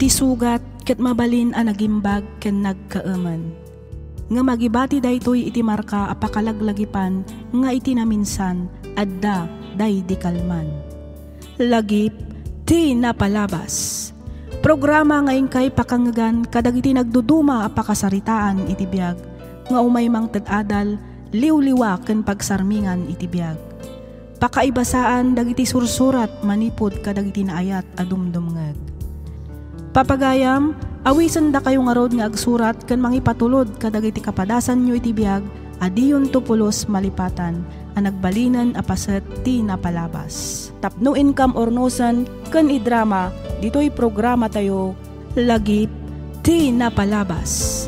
Iti sugat ket mabalin a nagimbag ken nagkaaman. Nga magibati daytoy iti marka a pakalaglagipan nga iti naminsan adda day di kalman. Lagip ti napalabas. Programa ngayon kay pakangagan kadagiti nagduduma a pakasaritaan iti biag nga umay mang tadadal liwliwa ken pagsarmingan iti biag. Pakaibasaan dagiti sursurat manipod kadagiti naayat a dumdumngeg. Papagayam, awisan da kayo nga rod nga agsurat ken mangipatulod kadagiti kapadasan nyo iti biag adiyon tupulos malipatan a nagbalinan a paset ti napalabas. Tapno income ornosan ken idrama ditoy programa tayo lagip ti napalabas.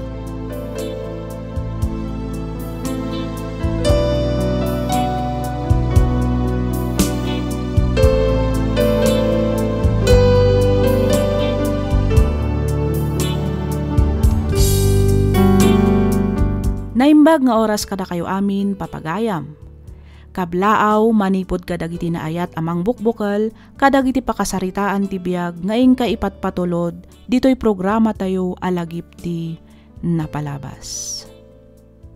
Naimbag nga oras kada kayo amin papagayam. Kablaaw manipod kadagiti naayat amang bukbukal kadagiti pakasaritaan ti biag ngaing kaipatpatulod ditoy programa tayo alagip ti napalabas.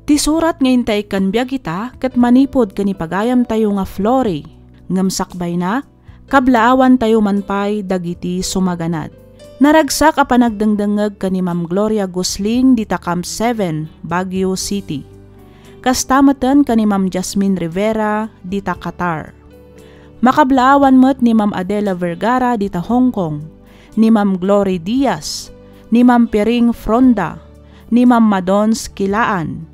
Ti surat ngayon tayo kan biag ita ket manipod kanipagayam tayo nga Flory ngem sakbay na kablaawan tayo manpay dagiti sumaganad. Naragsak a panagdangdangeg kani Ma'am Gloria Gusling dita Camp 7, Baguio City. Kastamatan kani Ma'am Jasmine Rivera dita Qatar. Makablaawan met ni Ma'am Adela Vergara dita Hong Kong, ni Ma'am Glory Diaz, ni Ma'am Piring Fronda, ni Ma'am Madons Kilaan,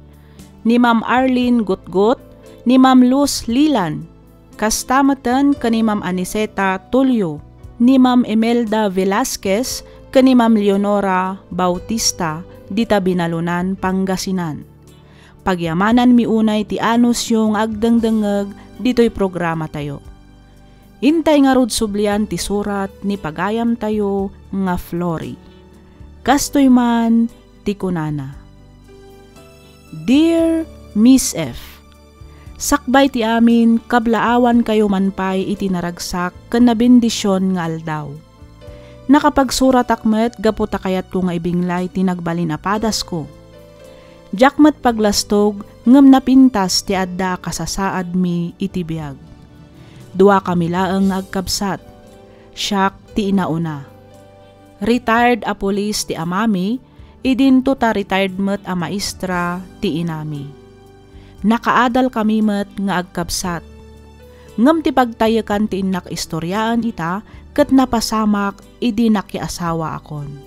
ni Ma'am Arlene Gutgut, ni Ma'am Luz Lilan. Kastamatan kani Ma'am Aniseta Tulio, ni Ma'am Imelda Velasquez ken ni Ma'am Leonora Bautista dita Binalunan, Pangasinan. Pagyamanan miunay ti anus yung agdangdangeg ditoy programa tayo. Intay nga rod sublian ti surat ni pagayam tayo nga Flory. Kastoy man ti kunana. Dear Miss F, sakbay ti amin kablaawan kayo manpay iti naragsak ken nabendisyon nga aldaw. Nakapagsurat akmet gaputa kayat ko nga ibinglay ti nagbalin a padas ko. Jakmet paglastog ngem napintas ti adda kasasaad mi iti biag. Dua kami laeng agkabsat. Siak ti inauna. Retired a police ti amami, idinto ta retired met a maestra ti inami. Nakaadal kami met nga agkabsat. Ngem ti pagtayakan ti inak istoryaan ita ket napasamak idi nakiasawa akon.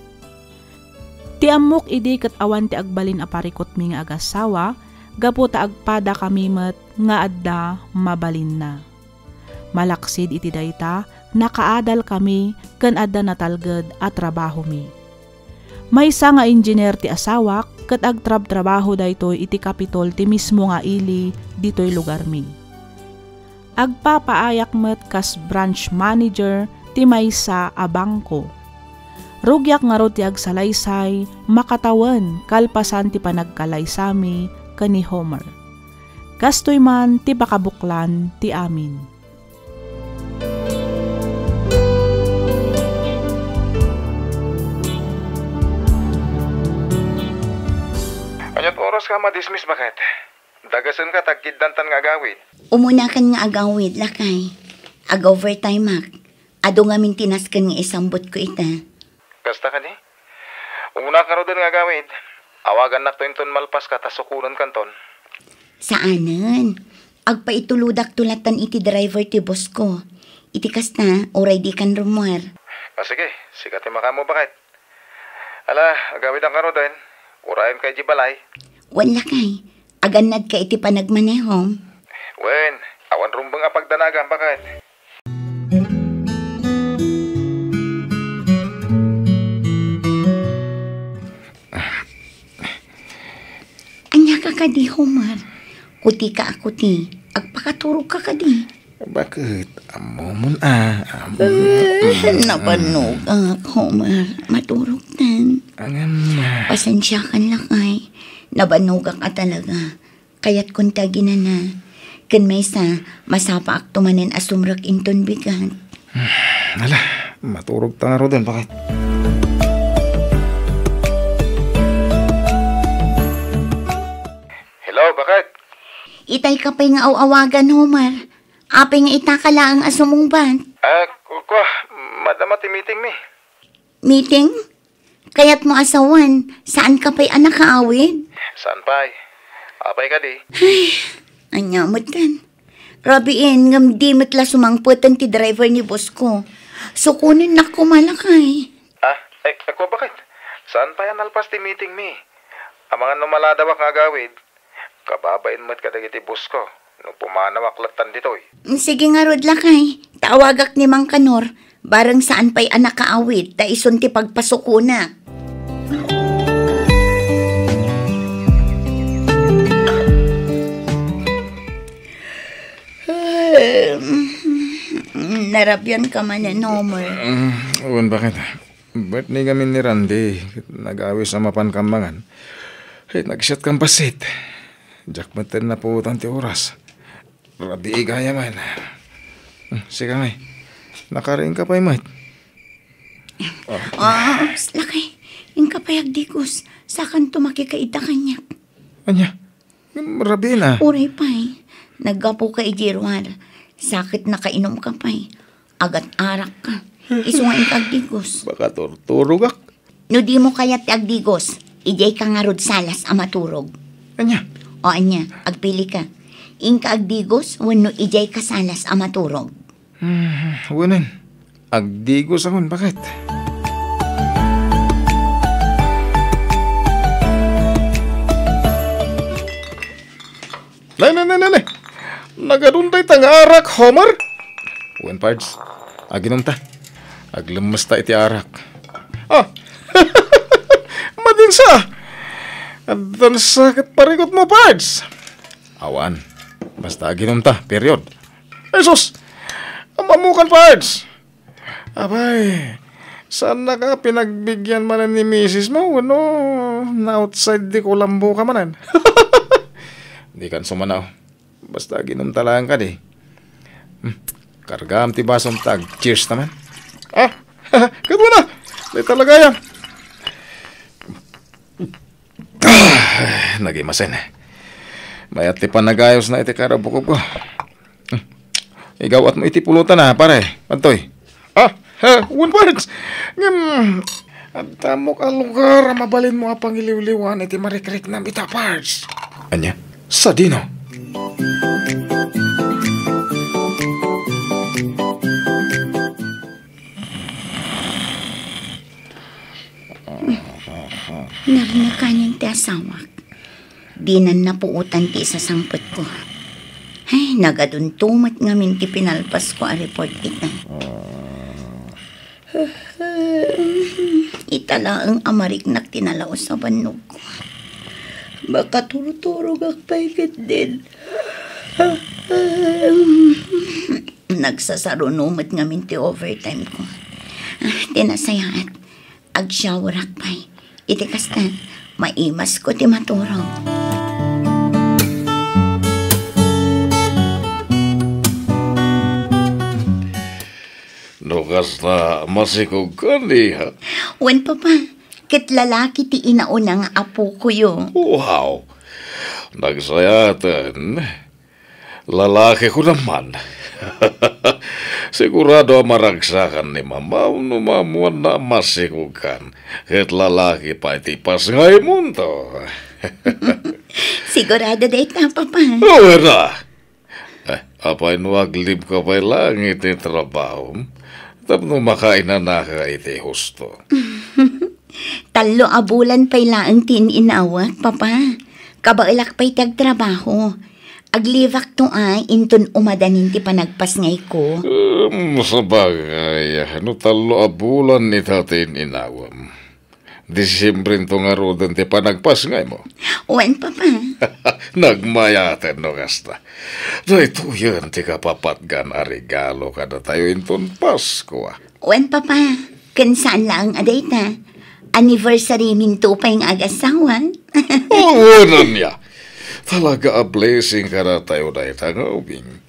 Ti amok idi ket awan ti agbalin a parikot mi nga agasawa gapu ta agpada kami met nga adda mabalin na. Malaksid iti dayta nakaadal kami ken adda natalged a trabaho mi. Maysa nga engineer ti asawak ket agtrab-trabaho daytoy iti kapitol ti mismo nga ili ditoy lugar mi. Agpapaayak met kas branch manager ti maysa a bangko. Rugyak nga ro ti agsalaysay makatawan kalpasan ti panagkalaysami ken ni Homer. Kastoy man ti pakabuklan ti amin. Anyat oras ka ma-dismiss bakit? Dagasan ka tagkiddantan nga agawid. Umunakan nga agawid lakay. Ag-overtime mak. Ado nga mintinaskan nga isambot ko ita. Kasta ka ni? Una ka ro din nga agawid. Awagan na to malpas ka tasukunan kanton. Saanan? Agpaituludak tulatan iti driver ti boss ko. Iti kasta, oray di kan rumwar. Sige, sikat mo bakit? Ala, agawid ang karo din. Urayan kay Jibalay. Wan lakay. Aganad ka iti panagmanehom. Wen, awan rumbang apagdanagan bakit? Anya ka kadi, Homer. Kuti ka ako ti. Agpakaturog ka kadi. Bakit? Amomon Napanog Homer. Maturog tan. Pasensya kan lakay. Nabanugak ka talaga. Kaya't kuntagi na na. Kan may sa masapa ak tumanin asumrak inton bigat. Ala, maturog ta nga ro doon. Bakit? Itay ka pa'y nga awagan, Homer. Apay nga itakala ang asumong ban. Madama ti meeting mi. Meeting? Kaya't mo asawan, saan ka pa'y anak kaawid? Saan pa'y? Apay ka di. Anyamot kan. Rabiin, ngam di matla sumangputan ti driver ni boss ko. Sukunin na ko malakay. Ako bakit? Saan pa yan alpas ti meeting mi? Ang mga numaladawak nga gawid, kababain mo't kadagiti bus ko. Nung pumanawak latan ditoy. Sige nga rod lakay. Tawagak ni Mang Kanor. Barang saan pa'y anak kaawid, ta ison ti pagpasukuna. Narabyan ka man yan, Homer. Bakit? Ba't ni kami ni Randy? Nag-awis sa mapan kambangan. Nag-shot kang pasit. Jakmatan na po tanti oras. Rabi igaya man. Sige nga. Nakaring ka pa mate. Lakay. Yung kapayag dikos. Sakan tumakikaita kanya. Anya? Rabi na. Uray pa'y. Naggapo ka ijirwar. Sakit na kainom ka pa'y. Agat arak ka. Isungain ka agdigos. Baka turturugak. No di mo kaya ti agdigos. Ijay ka nga rod salas amaturog. Anya? O anya, agpili ka. Inka agdigos, wano ijay ka salas amaturog. Wanan. Agdigos akon, bakit? Nay. Nagaduntay tang-arak, Homer? Wan pards. Aginom ta. Aglemes ta iti arak. Madinsa. Adan sakit parikot mo, pards. Awan. Basta aginom ta, period. Ay, sus! Amamukan, pards. Abay, saan na ka pinagbigyan manan ni misis mo? Ano, na-outside di kulambo ka manan. Di kan sumanaw. Basta ginom talaan ka di. Kargam ti basong tag. Cheers naman. Kat mo na. Di talaga yan. Nagimasin. Mayat ti panagayos na iti karabukog ko. Igawat mo iti pulutan na, pare. Pantoy. One words. Ang tamok ang lugar, mabalin mo apang iliw-liwan iti marikrik na bita parts. Anya? Sa dino? Narinig kanyang ti asawak. Dinan na puutan ti sa sangpot ko. Ay, nagaduntumat ngamin ti pinalpas ko a report kita. Itala ang amariknak tinalaw sa banog ko. Baka turturog akpay din. Nagsasarunumat ngamin ti overtime ko. Tinasayat. Ag-shower akpay. Itikas na, maimas ko ti maturog. Nukas na masikog ka niya. Wan papa, kit lalaki ti inaunang apo ko yo. Wow, nagsayatan. Lalaki ko naman. Sigurado maragsakan ni mama numamuan na masikugan. Ket lalaki pa iti pasngay mundo. Sigurado day ta, papa. Oo na. Apay nuaglib ka pa'y langit ni trabaho. Tapno makain na naka iti husto. Talo abulan pa'y laang tininawat, papa. Kabailak pa'y tagtrabaho. Aglivak to ay, inton umadanin ti panagpasngay ko. Sabagay, no talo abulan ni tatin inawam. Disyembre to nga rodan ti panagpasngay mo. Wan, papa. Nagmayaten no kasta. Dahito yun ti kapapatgan a regalo kada tayo inton Pasko. Wan, papa. Kansaan lang aday ta. Anniversary minto pa yung agasawan. Oo na niya. Talaga a blessing kada tayo dahil tangawing.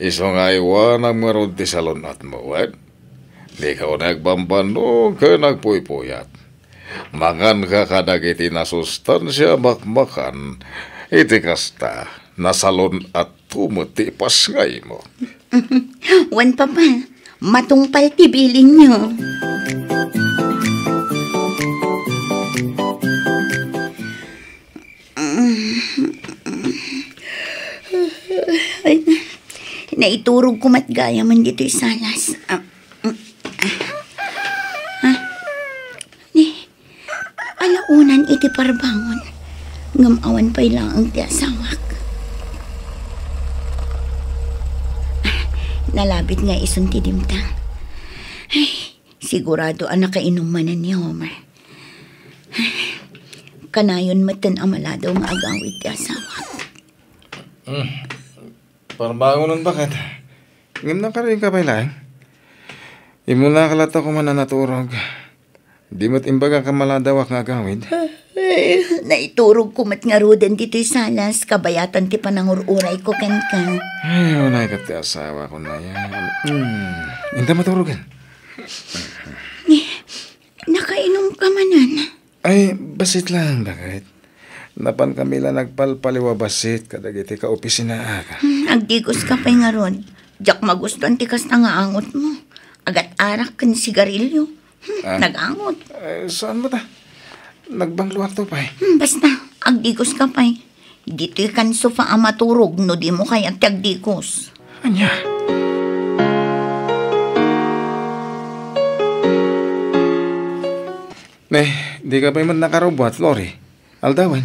Iso nga iwan ang marod ti salon at mawad. Di ka o nagbambano ka nagpuypuyat. Mangan ka kadag iti na sustansya makmakan. Iti kasta, nasalon at tumuti pasngay mo. Wan papa, matungpal tibilin nyo. Ay, naiturog ko matgaya man dito salas. Alaunan iti parbangon. Ngamawan pa'y lang ang tiasawak. Nalabit nga isun ti dimtang. Ay, sigurado ang nakainumanan ni Homer. Kanayon matan amaladaw nga agawit ti asawak. Parbangonon bakit? Ngam na ka rin ka pa lang. Imo na kalata ko man na naturog. Di mo't imbaga ka maladawak nga agawid. Ay, naiturog ko mat nga roden dito'y salas. Kabayatan ti panangururay ko ken ka. Ay, unay ka ti asawa ko na yan. Hindi maturogan. Nakainom ka manan. Ay, basit lang, bakit? Napan kami lang nagpalpaliwa basit, kadagiti ka opisina ka. Agdigos ka pa'y nga ron. Diyak magustuhan ti kas nga angot mo. Agat arak kan sigarilyo. Nag-angot. Ay, saan mo ta? Nagbangluwak to pa eh. Basta, agdigos ka pa'y. Dito'y kan sofa ang maturog, no di mo kaya ti agdigos. Anya? Di ka pa man nakarobot, Lori. Aldawan,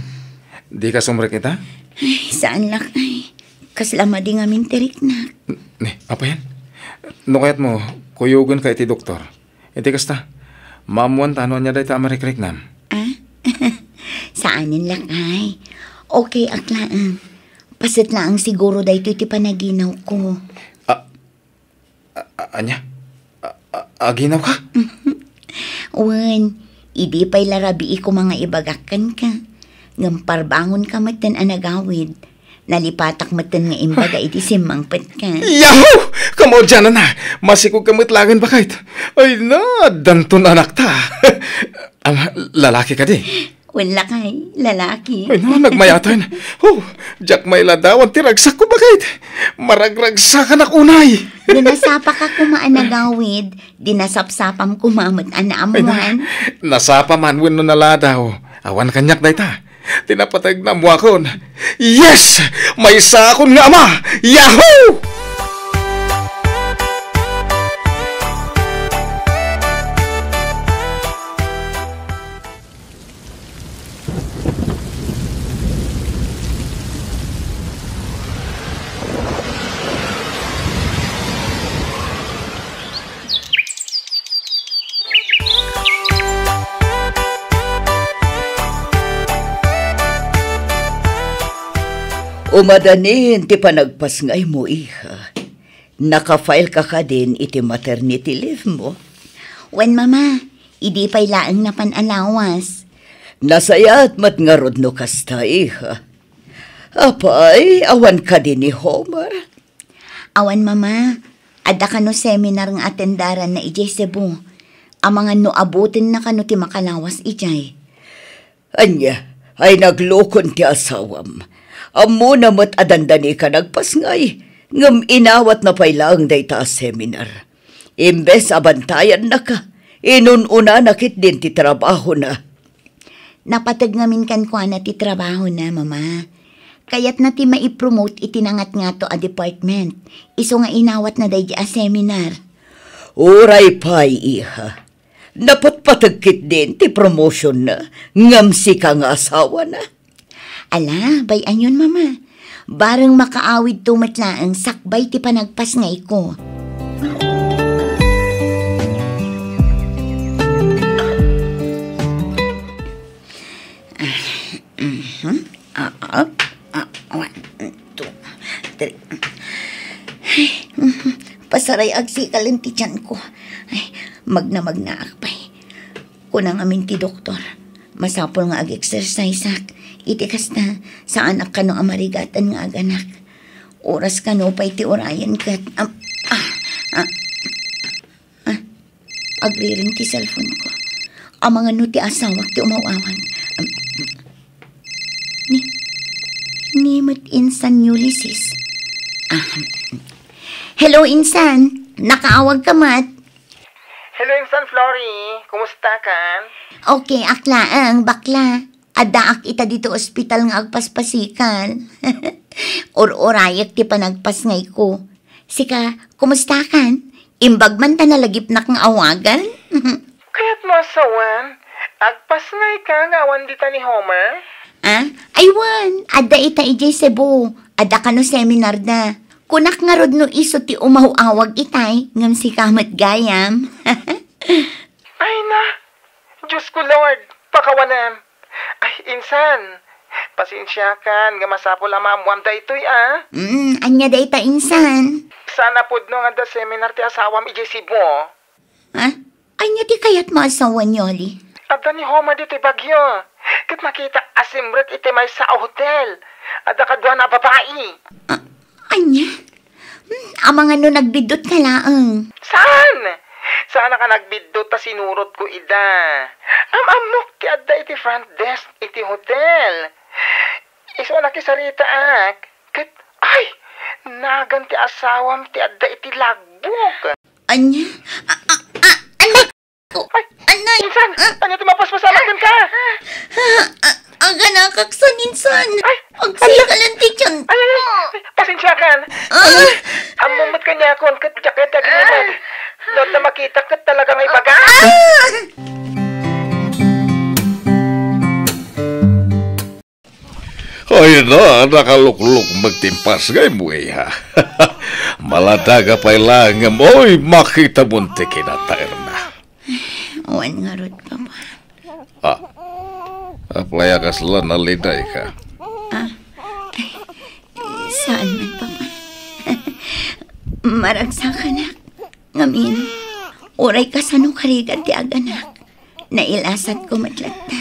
di ka sumre kita? Ay, saan lang ay. Kaslama di nga mintirik na. Apa yan? No kayat mo, kuyugan ka iti doktor. Iti kasta, mamuan tano niya dahi ta amerikrik nam. Saanin lang ay. Okay, aklaan. Pasit lang siguro dahi ito iti panaginaw ko. Anya? Aginaw ka? Wan, idi pa'y larabi ko mga ibagakan ka. Ngamparbangon ka matan anagawid. Nalipatak matan nga imbaga iti simangpet ka. Yahoo! Kamo dyan na. Masikog kamitlagan ba kahit? Ay na, danton anak ta. Ang lalaki ka di. Wala kay, lalaki. Ay na, nagmayatan. Jack may ladawan, tiragsak ko ba kahit? Maragragsakan ako unay. Dinasapa ka kumaanagawid, dinasapsapam kumamot anaamuan. Nasapa man win no naladaw. Awan kanyak day ta. Tinapatag na mo akon. Yes! May sakon nga ama! Yahoo! Umadanin ti panagpas ngay mo, iha. Naka-file ka din iti maternity leave mo. Wen mama, idi pa'y laang na panalawas. Nasayat mat nga rod no kasta, iha. Apay, awan ka din ni Homer. Awan mama, ada ka no seminar ng atendaran na ijay Cebu. Ang mga no abutin na ka no ti makalawas ijay. Anya, ay naglokon ti asawam. Amo na mo't adandani ka nagpasngay, ngam inawat na pailang dayta seminar. Imbes abantayan na ka, inununa nakit din ti trabaho na. Napatag ngamin kan kwa na ti trabaho na, mama. Kaya't na ti maipromote itinangat nga to a department. Iso nga inawat na day a seminar. Uray pa'y, iha. Napatpatagkit din ti promotion na, ngam si ka nga asawa na. Ala, bayan yun, mama. Barang makaawid tumatlaang sakbay ti panagpas ngay ko. Pasaray agsikalin ti tiyan ko. Ay, magna akpay. Kunang amin ti doktor. Masapol nga ag-exercise ak. Itikas na sa anak ka no amarigatan nga aganak. Oras ka no pa'y ti orayan kat. Agriring ti cellphone ko. Ang mga no ti asawak ti umawawan. Nimot Insan Ulysses. Hello, Insan. Nakaawag ka, Mat. Hello, Insan Flory. Kumusta ka? Okay, aklaang, bakla. Adaak ita dito ospital nga agpaspasikan. Or-orayak ti panagpasngay ko. Sika, kumusta kan? Imbag man ta nalagip na kang awagan? Kaya't mo asawan, agpasngay ka nga awan dita ni Homer? Aywan, ada ita ijay Cebu. Ada ka no seminar na. Kunak nga rod no iso ti umawawag itay, ngam si kamat gayam. Ay na, Diyos ko Lord, pakawanan. Ay, Insan, pasensya kan, nga masapol ang maamuam da ito'y Anya da ita, Insan. Sana pod no nga da seminar ti asawam ijay Cebu. Anya ti kayat maasawan yoli? Ada ni Homer dito'y bagyo. Kat makita asimret iti may sa hotel. Ada ka doon na babae. Anya? Amang ano nagbidot ka laang. Saan? Sana ka nagbidot ta sinurot ko ida. Amok ti adda iti front desk iti hotel. Iso na kisarita ak. Kat, ay, nagan ti asawam ti adda iti lagbuk. Anya? Anak! Ay, Anay! Insan, ano ti mapaspasalagan ka? Aga nakaksan, Insan. Ay, Pagsikalan ti tiyan. Ay, pasensya kan. Amumot ka niya akong katjaket at ginimad. Nood na makita ka talagang ibaga. Ay na, nakalukluk magtimpas ngay mo ha. Maladaga pa ilangam, oy, makita munti kinatair na. Wan nga rod, Papa. Aplaya ka sila naliday ka. Saan man, Papa? Maragsa ka na. Ngamin, uray ka sa nukarigat ti aganak. Nailasat ko matlata.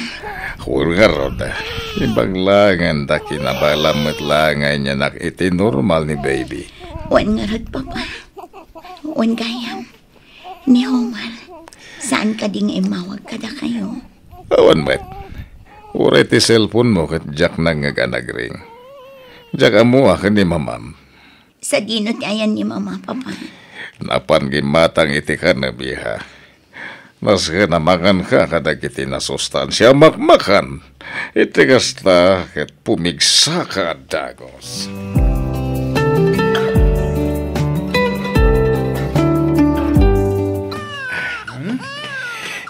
Hurga roda, ibang langan da kinabalamat langan niya nak iti normal ni baby. Wan nga rod, Papa. Wan gayam. Ni Homer, saan ka ding imawag kada kayo? Awan met, uray ti cellphone mo kat jak nang ngaganagring. Jak amo akin ni mamam. Sa dino ti ayan ni Mama, Papa. Napan gimatang iti ka na biha. Mas kinamakan ka kada kiti na sustansya makmakan. Iti kasta ket pumigsa ka dagos.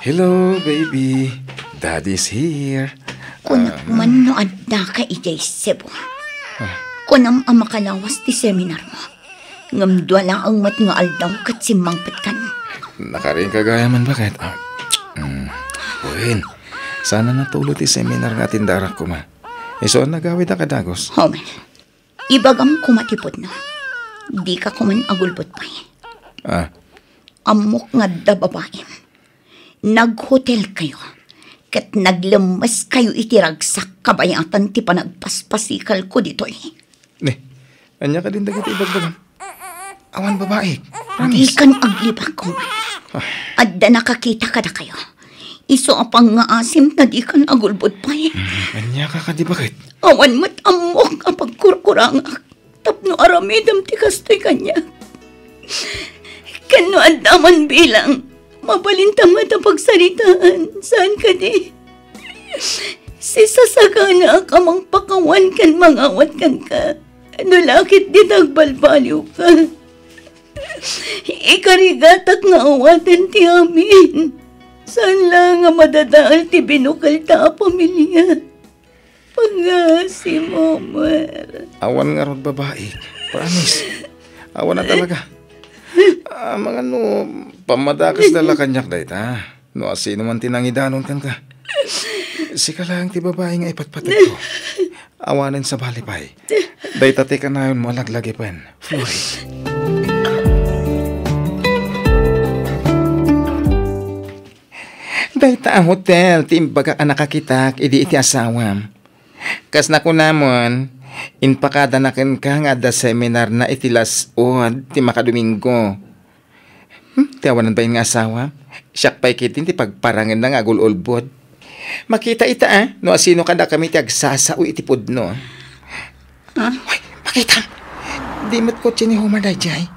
Hello, baby. Daddy's here. Kunak man no adda ka ijay Cebu. Kunam ang makalawas ti seminar mo. Ngamdwa lang ang mat nga aldaw kat simangpit kan. Nakaring kagaya man bakit? Uwin, sana natulot ti seminar nga tindarak ko ma. Iso nagawid na kadagos. Homer, ibagam kumatipod na. Di ka kuman agulbot pa eh. Amok nga da babae. Nag-hotel kayo. Kat naglemas kayo itiragsak kabayatan ti panagpaspasikal ko dito eh. Anya ka din dagiti ibagbagan. Awan babae. Di kan aglibak ko. Adda nakakita ka na kayo. Iso apang nga asim na di kan agulbot pa eh. Anya ka di bakit? Awan mat amok apag kurkurangak. Tapno aramidam ti kastoy kanya. Kano andaman bilang mabalintamat ang pagsaritaan. Saan ka di? Si sasagana ka mang pakawan kan mangawat kan ka. Ano lakit di nagbalbaliw ka? Ikarigatak nga awatan ti amin. Saan lang nga madadaal ti binukal ta pamilya? Pagasi mo, Mer. Awan nga rod babae. Promise. Awan na talaga. Mga pamadakas dala kanyak dahit ha. No asino man tinangidanon kan ka. Sika lang ti babae nga ipatpatid ko. Awanin sa balipay. Dahit ati ka na yun mo alaglagi pa yan. Flory. Dahit ang hotel, timbaga ka nakakitak, idi iti asawam. Kas na ko namon, inpakada na ken ka nga da seminar na itilas od ti makadomingo. Ti awanan ba yung asawa? Siyak pa'y kitin ti pagparangan na nga gulolbod. Makita ita no asino ka na kami ti agsasao itipod no. Uy, makita. Di mo't kotse ni Homer dayjay.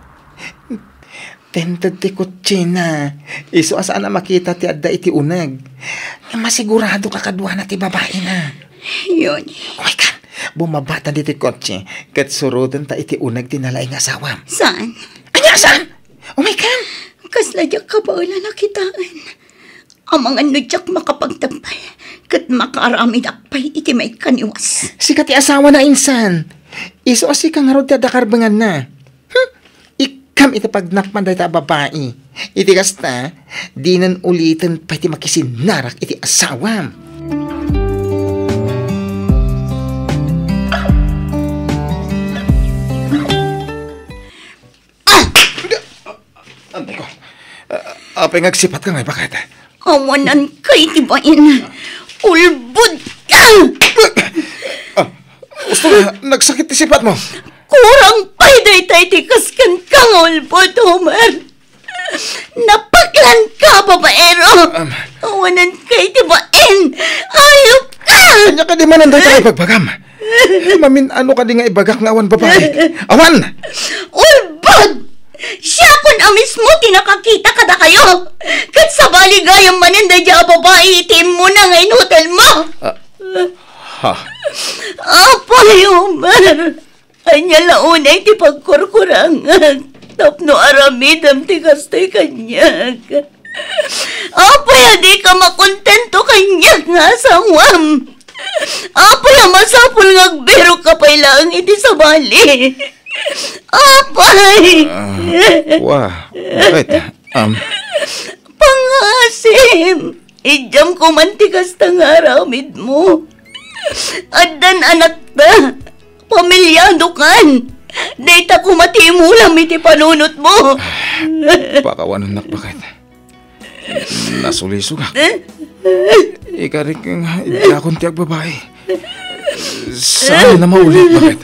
Tented ti kotse na. Iso asaan na makita ti adda iti unag. Nga masigurado ka kadwa na ti babae na. Yun. Uy kan, bumabata di ti kotse. Kat surudan ta iti unag ti nalaing asawam. Saan? Anya saan? Umay kan. Kasladyak ka ba wala nakitaan? Amang ano diyak makapagtampay. Kat makarami dakpay iti may kaniwas. Sikat ti asawa na insan. Iso asi kang harod ti adakarbangan na. Ikam iti pagnakman dahi ta babae. Iti kasta, di nan ulitin pa iti makisinarak iti asawam. Anday ko. Apay ngagsipat ka ngay bakit? Awanan kay tibain. Ulbud ka! Gusto nga, nagsakit ti sipat mo. Kurang payday tayo tikas kan kang ulbud, Homer. Napaklan ka, babaero. Awanan kay tibain. Ayop ka! Kanya ka di man anday ka ipagbagam. Mamin, ano ka di nga ibagak nga awan babae? Awan! Ulbud! Siya kun amis mo tinakakita kada kayo. Kat sa baligayang maninday dya babae itim mo na ngayon hotel mo. Ha? Apay, Homer. Anya launay ti pagkurkurangan. Tapno aramidam ti kastay kanyag. Apay, di ka makontento kanyag nga asawam. Apay, masapul ngagbero ka pailang iti sa bali. Apay! Wah, bakit? Pangasim! Ijam ko mantikas tang aramid mo. Adan anak ta, pamilyado kan. Data ko matimulam iti panunot mo. Pakawanan nak bakit? Nasulisugak. Ikarik nga, idakon tiyag babae. Saan na maulit bakit?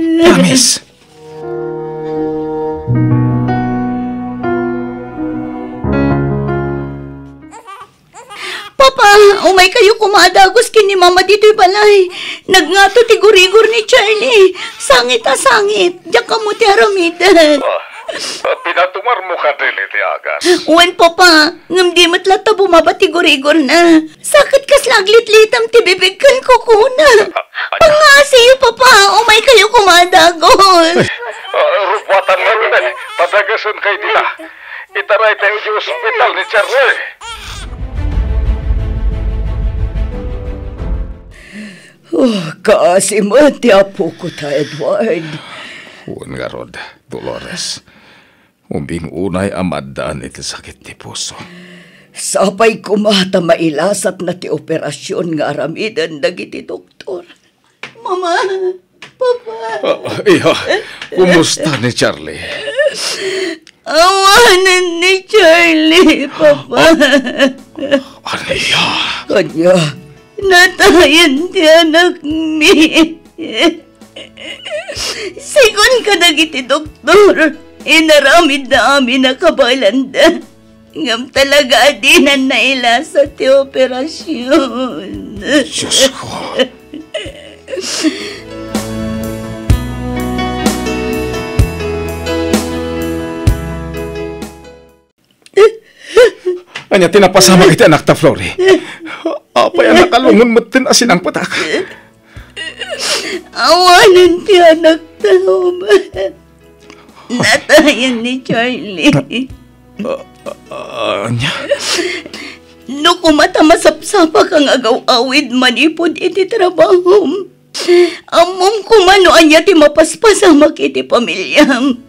Promise. Papa, umay kayo kumadagos kini mama dito'y balay. Nagngato ti gurigor ni Charlie. Sangit a sangit. Diyak ka mo ti aramidan. Pinatumar mo ka din iti agas. Uwan papa, ngam di matlata bumaba ti gurigor na. Sakit kas laglit-litam ti bibigkan ko kuna. Pangasiyo papa, umay kayo kumadagos. Rupwatan nga rin padagasan kay dila. Itaray tayo di ospital ni Charlie. Kasi mati apo ko ta, Edward. Huwag nga rod, Dolores. Umbing unay amadaan iti sakit ti puso. Sapay kumata mailasat na ti operasyon nga aramidan dagiti doktor. Mama, papa. Iya, kumusta ni Charlie? Awanan ni Charlie, papa. Aniya? Kanya, Natayan ti anak mi. Sigon ka dagiti doktor. Inaramid na amin na kabalanda. Ngam talaga adinan na ila sa ti operasyon. Diyos ko. Anya tinapasama kita anak ta, Flory. Apa yan nakalungon matin asin ang patak? Awanan ti anak tao ba? Natayan ni Charlie. Anya? No kumata masapsapa kang agaw-awid manipod iti trabaho. Amom kumano anya ti mapaspasama kiti pamilyam.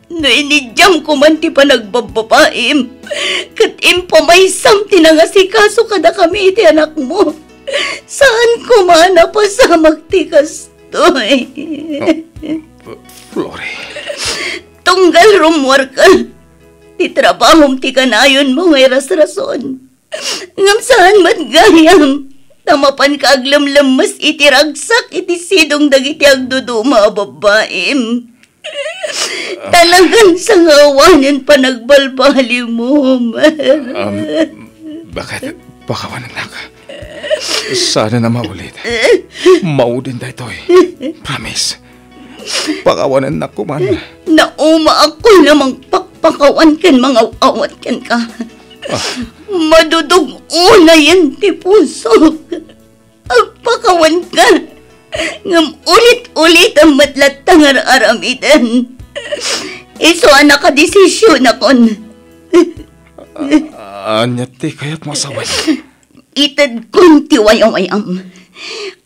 No inidyam kuman ti panagbababaim. Kat impamaysam ti nangasikaso kada kami iti anak mo. Saan kumana pasamag ti kastoy? Flory. Tunggal rumwar ka. Ti trabahom ti kanayon mo ngay ras-rason. Ngam saan matgayam. Tamapan ka aglamlamas iti ragsak iti sidong dagiti agduduma babaim. Talagang sa ngawanan pa nagbalbali mo, Bakit? Pakawanan na ka. Sana na maulit. Maudin da ito eh. Promise. Pakawanan na ko man. Nauma ako namang pakpakawan kan mga awat kan ka. Madudog una yan ti puso. Agpakawan ka. Ngam ulit-ulit ang matlatang aramidan. Iso anak ka desisyon akon. Anya ti kaya't masaway. Itad kong tiwayam-ayam.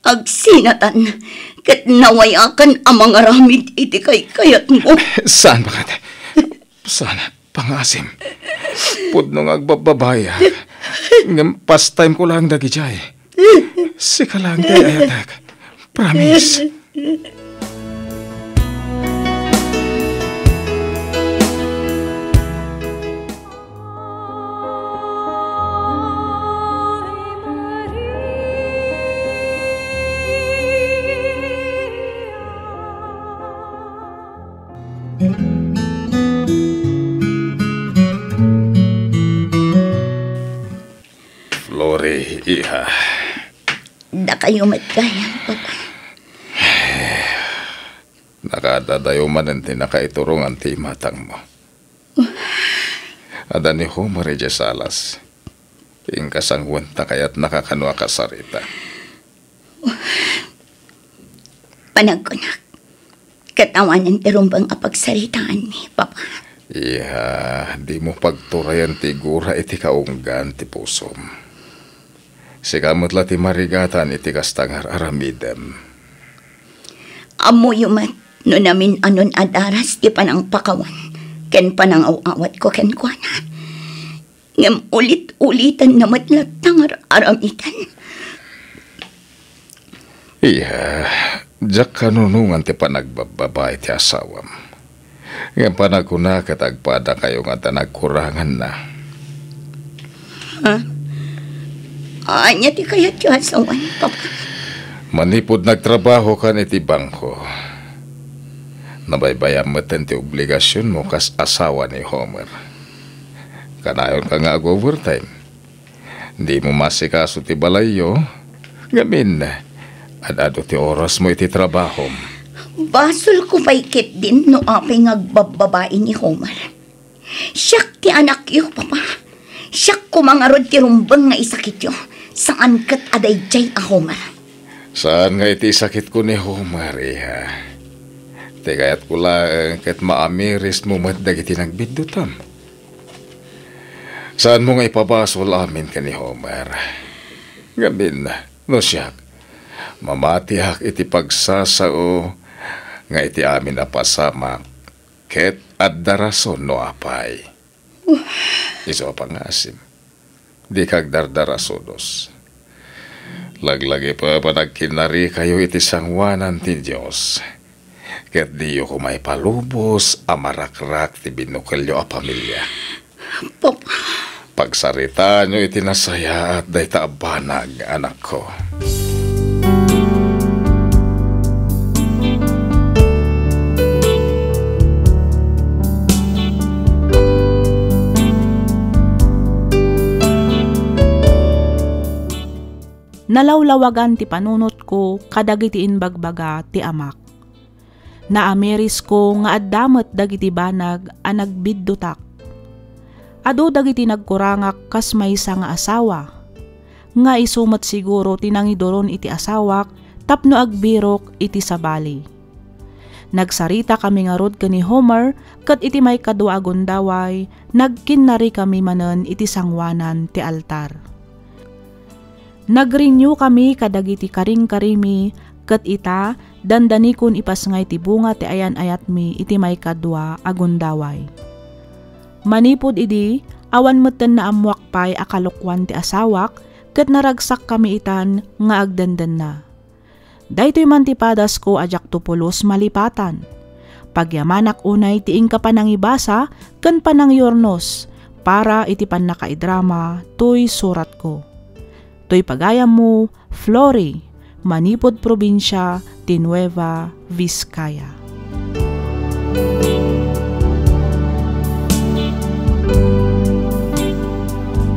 Agsinatan. Kat nawayakan ang mga ramid iti kayat mo. Saan ba ka? Sana pangasim. Pudnong agbababaya. Ngam past time ko lang dagi jay. Sika lang day ayatak. Promise. Flori, iha. Da kayo matgayang, Papa. Nakadadayo man ang tinakaiturong ang timatang mo. Ada ni Homer Salas. Ing kasangwanta kaya't nakakanwa ka sarita. Panagkunak. Katawanan tirumbang apagsaritaan ni Papa. Iha, di mo pagturayan tigura iti kaunggan ti pusom. Sikamot la ti marigatan iti kastangar aramidem. Amo yumat no namin anon adaras ti panang pakawan. Ken panang awat ko ken kuana. Ngam ulit-ulitan na matlatang aramitan. Iha, jak kanunungan ti panagbababay ti asawam. Ngam panagkuna katagpada kayo nga tanagkurangan na. Anya ti kayat yu asawan, Papa. Manipod nagtrabaho ka ni ti bangko. Nabaybayam mo ti obligasyon mo kas asawa ni Homer. Kanayon ka nga ag-overtime. Di mo masikaso ti balayo. Ngamin, adado ti oras mo iti trabaho. Basol ko paikit din no aping agbababae ni Homer. Siyak ti anak yu, Papa. Siyak ko mga rod ti rumbang nga isakit yu. Saan kat aday jay a Homer? Saan nga iti sakit ko ni Homer, iha? Tigayat ko lang kat maamiris mo matdag iti nagbidutam. Saan mo nga ipabasol amin ka ni Homer? Gamin, no siyak. Mamatihak iti pagsasao nga iti amin na pasamak ket adda rason no apay. Iso pangasim. Di kag dardarasodos. Laglagi pa panagkinari kayo iti sangwanan ti Diyos. Ket diyo ko may palubos amarakrak ti binukelyo a pamilya. Papa. Pagsarita nyo iti nasaya at dayta abanag anak ko. Nalawlawagan ti panunot ko kadagiti inbagbaga ti amak. Naamiris ko nga addamet dagiti banag a nagbiddutak. Adu dagiti nagkurangak kas maysa nga asawa. Nga isumat siguro tinangidoron iti asawak tapno agbirok iti sabali. Nagsarita kami nga rod ken ni Homer ket iti may kadua agundaway nagkinnari kami manen iti sangwanan ti altar. Nagrenew kami kadagiti karing-karimi ket ita dandanikon ipasngay ti bunga ti ayan-ayat mi iti may kadwa agundaway. Manipod idi awan metten na amwak pay akalukwan ti asawak ket naragsak kami itan nga agdandan na. Daytoy man ti padas ko ajak tupulos malipatan. Pagyamanak unay ti ingka panangibasa ken panangyornos para iti pannakaidrama toy surat ko. To'y pagayam mo, Flori, Manipod Probinsya, ti Nueva Vizcaya.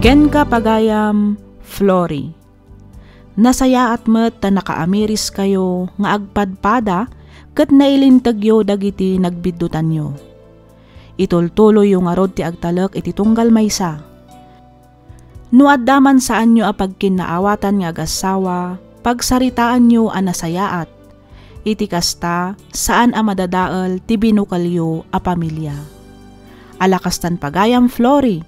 Ken ka pagayam, Flori. Nasaya at met ta nakaamiris kayo nga agpadpada, ket nailintagyo dagiti nagbiddutan nyo. Itultuloy yung arod ti agtalek iti tunggal maysa. No addaman saan nyo apagkinaawatan nga agasawa, pagsaritaan nyo anasayaat. Iti kasta saan amadadaal ti binukalyo a pamilya. Alakastan pagayam Flory,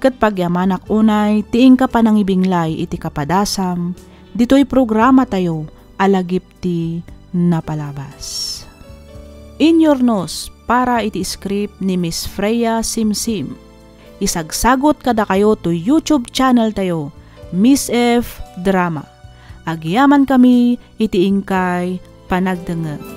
ket pagyamanak unay tiing ka panangibinglay iti kapadasam, dito'y programa tayo alagip ti napalabas. In your nose, para iti script ni Miss Freya Simsim. Isagsagot kada kayo to YouTube channel tayo, Miss F Drama. Agyaman kami iti ingkay panagdengeg.